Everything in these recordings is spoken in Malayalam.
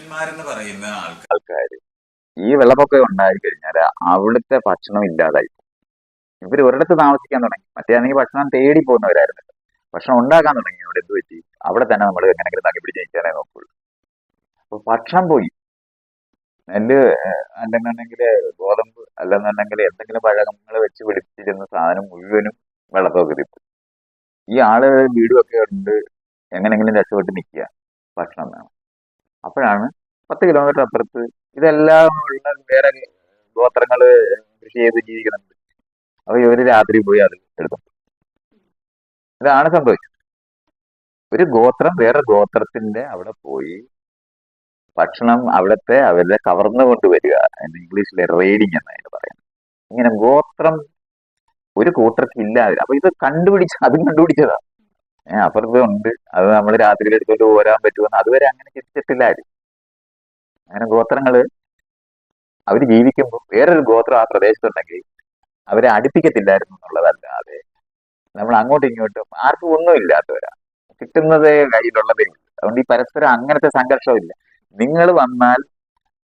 പുരുഷന്മാരെന്ന് പറയുന്ന ആൾക്കാര് ഈ വെള്ളപ്പൊക്കം ഉണ്ടായി കഴിഞ്ഞാൽ അവിടുത്തെ ഭക്ഷണം ഇല്ലാതായി. ഇവർ ഒരിടത്ത് താമസിക്കാൻ തുടങ്ങി. മറ്റേയാണെങ്കിൽ ഭക്ഷണം തേടി പോകുന്നവരായിരുന്നു. ഭക്ഷണം ഉണ്ടാക്കാൻ തുടങ്ങി. ഇവിടെ എന്ത് പറ്റി? അവിടെ തന്നെ നമ്മൾ എങ്ങനെയെങ്കിലും തങ്ങി പിടിച്ച് നിൽക്കാനേ നോക്കുള്ളൂ. അപ്പൊ ഭക്ഷണം പോയി. നെല്ല് അല്ലെന്നുണ്ടെങ്കിൽ ഗോതമ്പ് അല്ലെന്നുണ്ടെങ്കിൽ എന്തെങ്കിലും പഴങ്ങൾ വെച്ച് പിടിപ്പിച്ചിരുന്ന സാധനം മുഴുവനും വെള്ളപ്പൊക്കത്തിൽ പോയി. ഈ ആള് വീടും ഒക്കെ ഉണ്ട്, എങ്ങനെങ്കിലും രക്ഷപ്പെട്ട് നിൽക്കുക, ഭക്ഷണം വേണം. അപ്പോഴാണ് 10 കിലോമീറ്റർ അപ്പുറത്ത് ഇതെല്ലാം ഉള്ള വേറെ ഗോത്രങ്ങള് കൃഷി ചെയ്ത് ജീവിക്കുന്നുണ്ട്. അപ്പൊ ഇവര് രാത്രി പോയി അത് എടുക്കും. ഇതാണ് സംഭവിച്ചത്. ഒരു ഗോത്രം വേറെ ഗോത്രത്തിന്റെ അവിടെ പോയി ഭക്ഷണം അവിടുത്തെ അവരുടെ കവർന്നു കൊണ്ടുവരിക. ഇംഗ്ലീഷിലെ റെയ്ഡിങ് എന്നതിന് പറയുന്നത്. ഇങ്ങനെ ഗോത്രം ഒരു കൂട്ടർക്ക് ഇല്ലാതെ. അപ്പൊ ഇത് അതും കണ്ടുപിടിച്ചതാ. അപ്പുറത്ത് ഉണ്ട്, അത് നമ്മൾ രാത്രി എടുത്തോണ്ട് പോരാൻ പറ്റുമെന്ന് അതുവരെ അങ്ങനെ ചിന്തിച്ചിട്ടില്ല ആരും. അങ്ങനെ ഗോത്രങ്ങള് അവര് ജീവിക്കുമ്പോൾ വേറൊരു ഗോത്രം ആ പ്രദേശത്തുണ്ടെങ്കിൽ അവരെ അടുപ്പിക്കത്തില്ലായിരുന്നു എന്നുള്ളതല്ലാതെ നമ്മൾ അങ്ങോട്ടും ഇങ്ങോട്ടും ആർക്കും ഒന്നും ഇല്ലാത്തവരാ, കിട്ടുന്നതേ കയ്യിലുള്ളതേ ഉള്ളൂ. അതുകൊണ്ട് ഈ പരസ്പരം അങ്ങനത്തെ സംഘർഷമില്ല. നിങ്ങൾ വന്നാൽ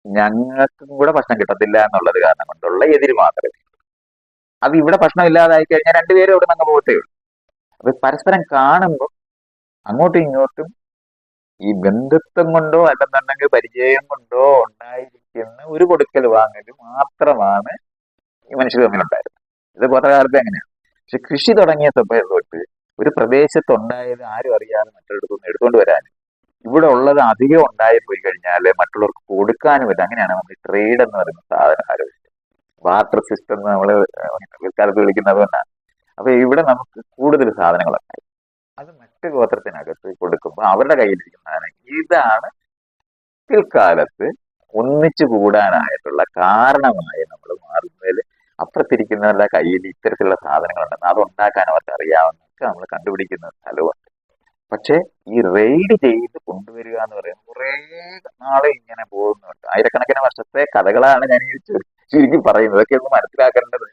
ഞങ്ങൾക്കും കൂടെ ഭക്ഷണം കിട്ടത്തില്ല എന്നുള്ളത് കാരണം കൊണ്ടുള്ള എതിര് മാത്രമേ. അത് ഇവിടെ ഭക്ഷണം ഇല്ലാതായി കഴിഞ്ഞാൽ രണ്ടുപേരും ഇവിടെ നിന്ന് പോകത്തേ ഉള്ളൂ. അപ്പൊ പരസ്പരം കാണുമ്പോൾ അങ്ങോട്ടും ഇങ്ങോട്ടും ഈ ബന്ധുത്വം കൊണ്ടോ അല്ലെന്നുണ്ടെങ്കിൽ പരിചയം കൊണ്ടോ ഉണ്ടായിരിക്കുന്ന ഒരു കൊടുക്കൽ വാങ്ങൽ മാത്രമാണ് ഈ മനുഷ്യർ തമ്മിലുണ്ടായിരുന്നത്. ഇത് കുറേ കാലത്ത് എങ്ങനെയാണ്. പക്ഷെ കൃഷി തുടങ്ങിയ സമയം തൊട്ട് ഒരു പ്രദേശത്തുണ്ടായത് ആരും അറിയാതെ മറ്റൊരിടത്തുനിന്ന് എടുത്തുകൊണ്ട് വരാനും ഇവിടെ ഉള്ളത് അധികം ഉണ്ടായി പോയി കഴിഞ്ഞാൽ മറ്റുള്ളവർക്ക് കൊടുക്കാനും പറ്റും. അങ്ങനെയാണ് നമ്മൾ ട്രേഡ് എന്ന് പറയുന്ന സാധനം ആലോചിച്ചത്. ബാർട്ടർ സിസ്റ്റം എന്ന് നമ്മൾ പിൽക്കാലത്ത് വിളിക്കുന്നത് കൊണ്ടാണ്. അപ്പൊ ഇവിടെ നമുക്ക് കൂടുതൽ സാധനങ്ങളുണ്ടായി അത് മറ്റു ഗോത്രത്തിനകത്ത് കൊടുക്കുമ്പോൾ അവരുടെ കയ്യിലിരിക്കുന്ന സാധനം ഇതാണ് പിൽക്കാലത്ത് ഒന്നിച്ചു കൂടാനായിട്ടുള്ള കാരണമായി നമ്മൾ മാറുന്നതിൽ അപ്പുറത്തിരിക്കുന്നവരുടെ കയ്യിൽ ഇത്തരത്തിലുള്ള സാധനങ്ങളുണ്ടെന്ന് അത് ഉണ്ടാക്കാൻ അവർക്ക് അറിയാവുന്നതൊക്കെ നമ്മൾ കണ്ടുപിടിക്കുന്ന സ്ഥലമുണ്ട്. പക്ഷെ ഈ റെയ്ഡ് ചെയ്ത് കൊണ്ടുവരിക എന്ന് പറയുന്നത് കുറേ നാളെ ഇങ്ങനെ പോകുന്നുണ്ട്. ആയിരക്കണക്കിന് വർഷത്തെ കഥകളാണ് ഞാൻ ഈ ചുരുക്കി പറയുന്നത്. ഇതൊക്കെ ഒന്ന് മനസ്സിലാക്കേണ്ടത്.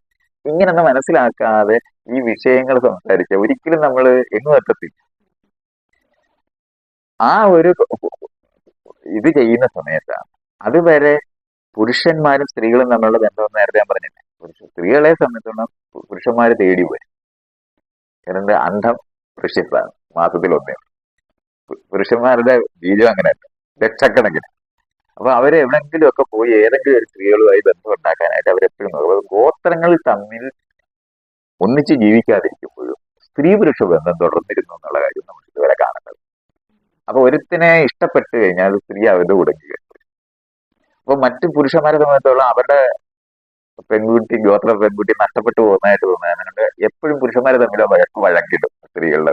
ഇങ്ങനൊന്ന് മനസ്സിലാക്കാതെ ഈ വിഷയങ്ങൾ സംസാരിച്ച ഒരിക്കലും നമ്മൾ എങ്ങും എത്തത്തില്ല. ആ ഒരു ഇത് ചെയ്യുന്ന സമയത്താണ് അതുവരെ പുരുഷന്മാരും സ്ത്രീകളും തമ്മിലുള്ള ബന്ധം നേരത്തെ ഞാൻ പറഞ്ഞില്ലേ. സ്ത്രീകളെ സംബന്ധിച്ചിടത്തോളം പുരുഷന്മാര് തേടി വരും. കാരണം അന്ധം ഋഷ്യത്താണ്, മാസത്തിൽ ഒന്നേ. പുരുഷന്മാരുടെ ബീജം അങ്ങനെയല്ല, ലക്ഷക്കണക്കിന്. അപ്പൊ അവര് എവിടെങ്കിലും ഒക്കെ പോയി ഏതെങ്കിലും ഒരു സ്ത്രീകളുമായി ബന്ധം ഉണ്ടാക്കാനായിട്ട് അവരെപ്പോഴും നോക്കും. ഗോത്രങ്ങൾ തമ്മിൽ ഒന്നിച്ച് ജീവിക്കാതിരിക്കുമ്പോഴും സ്ത്രീ പുരുഷ ബന്ധം തുടർന്നിരുന്നു എന്നുള്ള കാര്യം നമ്മൾ ഇതുവരെ കാണുന്നത്. അപ്പൊ ഒരുത്തിനെ ഇഷ്ടപ്പെട്ട് കഴിഞ്ഞാൽ സ്ത്രീ അവരുടെ കൂടെ കേൾക്കും. അപ്പൊ മറ്റു പുരുഷന്മാരെ സംബന്ധിച്ചോളം അവരുടെ ഗോത്ര പെൺകുട്ടി നഷ്ടപ്പെട്ടു പോകുന്നതായിട്ട് തോന്നുന്നത് എപ്പോഴും പുരുഷന്മാരെ തമ്മിലോ വഴക്കിടും സ്ത്രീകളുടെ.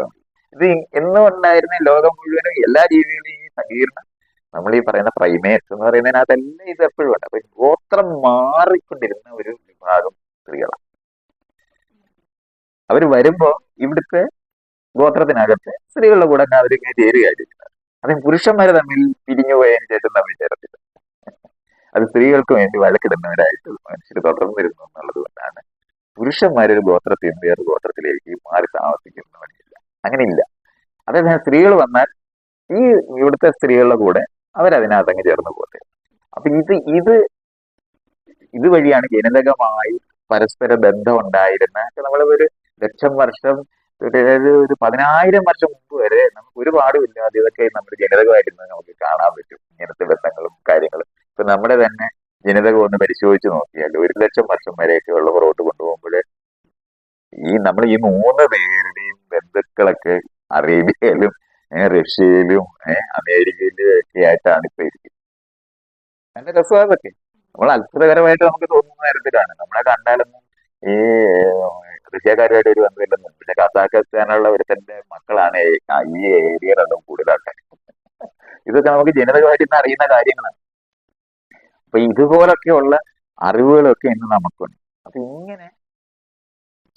ഇത് എന്നും ഉണ്ടായിരുന്ന ലോകം മുഴുവനും എല്ലാ ജീവികളും ഈ സങ്കീർണം നമ്മൾ ഈ പറയുന്ന പ്രൈമേറ്റ്സ് എന്ന് പറയുന്നതിനകത്തെല്ലാം ഇത് എപ്പോഴും ഉണ്ട്. അപ്പൊ ഗോത്രം മാറിക്കൊണ്ടിരുന്ന ഒരു വിഭാഗം സ്ത്രീകളാണ്. അവർ വരുമ്പോ ഇവിടുത്തെ ഗോത്രത്തിനകത്ത് സ്ത്രീകളുടെ കൂടെ അവരിങ്ങനെ ചേരുകയാണ് ചെയ്യുന്നത്. അത് പുരുഷന്മാരെ തമ്മിൽ പിരിഞ്ഞു പോയതിനു ശേഷം തമ്മിൽ ചേരത്തില്ല. അത് സ്ത്രീകൾക്ക് വേണ്ടി വഴക്കിടുന്നവരായിട്ട് മനുഷ്യർ തുടർന്നിരുന്നു എന്നുള്ളത് കൊണ്ടാണ് പുരുഷന്മാരൊരു ഗോത്രത്തിൽ നിന്ന് വേറൊരു ഗോത്രത്തിലേക്ക് മാറി താമസിക്കുന്നവരില്ല. അങ്ങനെയില്ല. അതേസമയം സ്ത്രീകൾ വന്നാൽ ഈ ഇവിടുത്തെ സ്ത്രീകളുടെ കൂടെ അവരതിനകത്തങ്ങ് ചേർന്ന് പോകട്ടെ. അപ്പൊ ഇത് വഴിയാണ് ജനിതകമായി പരസ്പര ബന്ധം ഉണ്ടായിരുന്ന നമ്മൾ ഒരു ലക്ഷം വർഷം ഒരു 10,000 വർഷം മുമ്പ് വരെ നമുക്ക് ഒരുപാടും ഇല്ലാതെ ഇതൊക്കെ നമ്മുടെ ജനിതകമായിരുന്നു നമുക്ക് കാണാൻ പറ്റും. ഇങ്ങനത്തെ ബന്ധങ്ങളും കാര്യങ്ങളും. ഇപ്പൊ നമ്മുടെ തന്നെ ജനിതകം ഒന്ന് പരിശോധിച്ച് നോക്കിയാൽ 1,00,000 വർഷം വരെയൊക്കെ ഉള്ള പുറകോട്ട് കൊണ്ടുപോകുമ്പോൾ നമ്മൾ ഈ 3 പേരുടെയും ബന്ധുക്കളൊക്കെ അറേബ്യയിലും റഷ്യയിലും അമേരിക്കയിലും ഒക്കെ ആയിട്ടാണ് ഇപ്പൊ ഇരിക്കുന്നത്. നല്ല രസമാണ് അതൊക്കെ. നമ്മൾ അത്ഭുതകരമായിട്ട് നമുക്ക് തോന്നുന്ന തരത്തിലാണ്. നമ്മളെ കണ്ടാലൊന്നും ഈ റഷ്യക്കാരുമായിട്ട് ഒരു ബന്ധമില്ലെന്നും പിന്നെ കസാഖസ്ഥാനുള്ള ഒരുത്തന്റെ മക്കളാണ് ഈ ഏരിയയിലുള്ള കൂടുതൽ ആൾക്കാർ. ഇതൊക്കെ നമുക്ക് ജനിതകമായിട്ട് ഇന്ന് അറിയുന്ന കാര്യങ്ങളാണ്. അപ്പൊ ഇതുപോലൊക്കെയുള്ള അറിവുകളൊക്കെ ഇന്ന് നമുക്കുണ്ട്. അപ്പൊ ഇങ്ങനെ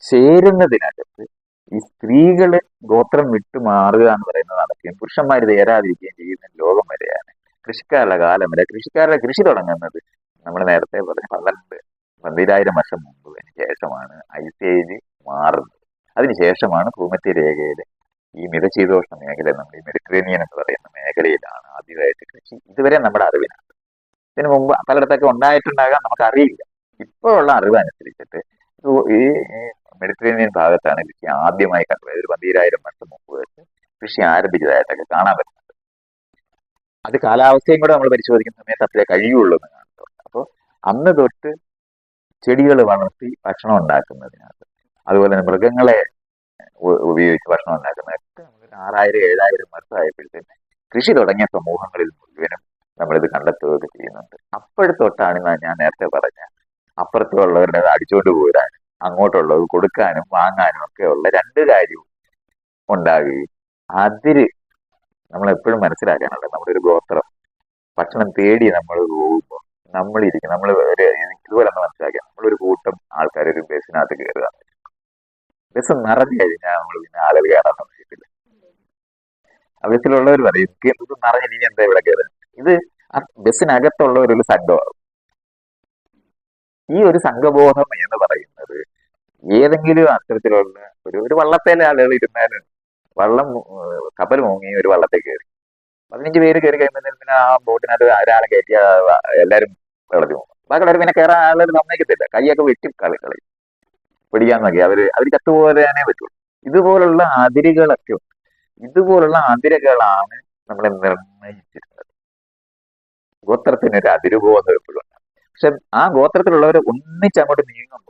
ചേരുന്നതിനകത്ത് ഈ സ്ത്രീകള് ഗോത്രം വിട്ടു മാറുക എന്ന് പറയുന്നത് നടക്കുകയും പുരുഷന്മാർ തേരാതിരിക്കുകയും ചെയ്യുന്ന ലോകം വരെയാണ്. കൃഷിക്കാരുടെ കാലം വരെ കൃഷിക്കാരുടെ കൃഷി തുടങ്ങുന്നത് നമ്മൾ നേരത്തെ പറഞ്ഞ 12,000 വർഷം മുമ്പ് ശേഷമാണ് ഐസ് ഏജ് മാറുന്നത്. അതിനുശേഷമാണ് ഭൂമധ്യ രേഖയിലെ ഈ മിതശീതോഷ്ണ മേഖല, നമ്മൾ ഈ മെഡിറ്ററേനിയൻ എന്ന് പറയുന്ന മേഖലയിലാണ് ആദ്യമായിട്ട് കൃഷി ഇതുവരെ നമ്മുടെ അറിവിനാണ്. ഇതിനു മുമ്പ് പലയിടത്തൊക്കെ ഉണ്ടായിട്ടുണ്ടാകാൻ നമുക്കറിയില്ല. ഇപ്പോഴുള്ള അറിവ് അനുസരിച്ചിട്ട് ഈ മെഡിറ്ററേനിയൻ ഭാഗത്താണ് കൃഷി ആദ്യമായി കണ്ടത്. ഒരു 12,000 വർഷം മുമ്പ് വെച്ച് കൃഷി ആരംഭിച്ചതായിട്ടൊക്കെ കാണാൻ പറ്റുന്നുണ്ട്. അത് കാലാവസ്ഥയും കൂടെ നമ്മൾ പരിശോധിക്കുന്ന സമയത്ത് അത്രേ കഴിയുള്ളൂ എന്ന് കാണുന്നുണ്ട്. അപ്പോൾ അന്ന് തൊട്ട് ചെടികൾ വളർത്തി ഭക്ഷണം ഉണ്ടാക്കുന്നതിനകത്ത്, അതുപോലെ തന്നെ മൃഗങ്ങളെ ഉപയോഗിച്ച് ഭക്ഷണം ഉണ്ടാക്കുന്നതൊക്കെ നമുക്ക് 6,000-7,000 വർഷമായപ്പോഴത്തേന് കൃഷി തുടങ്ങിയ സമൂഹങ്ങളിൽ മുഴുവനും നമ്മളിത് കണ്ടെത്തുകയൊക്കെ ചെയ്യുന്നുണ്ട്. അപ്പോഴത്തൊട്ടാണ് ഞാൻ നേരത്തെ പറഞ്ഞ അപ്പുറത്തുള്ളവരുടെ അടിച്ചുകൊണ്ട് പോരാനും അങ്ങോട്ടുള്ളത് കൊടുക്കാനും വാങ്ങാനും ഒക്കെ ഉള്ള രണ്ട് കാര്യവും ഉണ്ടാകുകയും അതിര് നമ്മളെപ്പോഴും മനസ്സിലാക്കാനുള്ളത് നമ്മുടെ ഒരു ഗോത്രം ഭക്ഷണം തേടി നമ്മൾ പോകുമ്പോൾ നമ്മൾ ഒരു ഇതുപോലെ ഒന്ന് മനസ്സിലാക്കിയാൽ നമ്മളൊരു കൂട്ടം ആൾക്കാർ ഒരു ബസ്സിനകത്ത് കയറുക. ബസ് നിറഞ്ഞു കഴിഞ്ഞാൽ നമ്മൾ പിന്നെ ആളുകൾ കയറാൻ സമയത്തില്ല. ആ ബസ്സിലുള്ളവർ പറയും ഇത് നിറഞ്ഞ ഇനി എന്താ ഇവിടെ കയറുന്നത്. ഇത് ആ ബസ്സിനകത്തുള്ള ഒരു സംഘമാകും. ഈ ഒരു സംഘബോധം എന്ന് പറയുന്നത് ഏതെങ്കിലും അത്തരത്തിലുള്ള ഒരു വള്ളത്തേലെ ആളുകൾ ഇരുന്നാലും കപ്പൽ മുങ്ങി ഒരു വള്ളത്തിൽ കയറി 15 പേര് കയറി കഴിയുമ്പോൾ പിന്നെ ആ ബോട്ടിനകത്ത് ഒരാളെ കയറ്റിയ എല്ലാവരും വെള്ളത്തിൽ പോകും. ബാക്കിയുള്ളവർ പിന്നെ കയറാൻ ആളുകൾ സമ്മതിക്കത്തില്ല. കൈയൊക്കെ വെട്ടി കളയും പിടിക്കാൻ നോക്കി. അവർ ചത്തുപോകാനേ പറ്റുള്ളൂ. ഇതുപോലുള്ള അതിരുകളൊക്കെ ഉണ്ട്. ഇതുപോലുള്ള അതിരുകളാണ് നമ്മളെ നിർണയിച്ചിരുന്നത്. ഗോത്രത്തിനൊരു അതിരുബോധം എപ്പോഴും ഉണ്ട്. പക്ഷെ ആ ഗോത്രത്തിലുള്ളവർ ഒന്നിച്ചങ്ങോട്ട് നീങ്ങുമ്പോൾ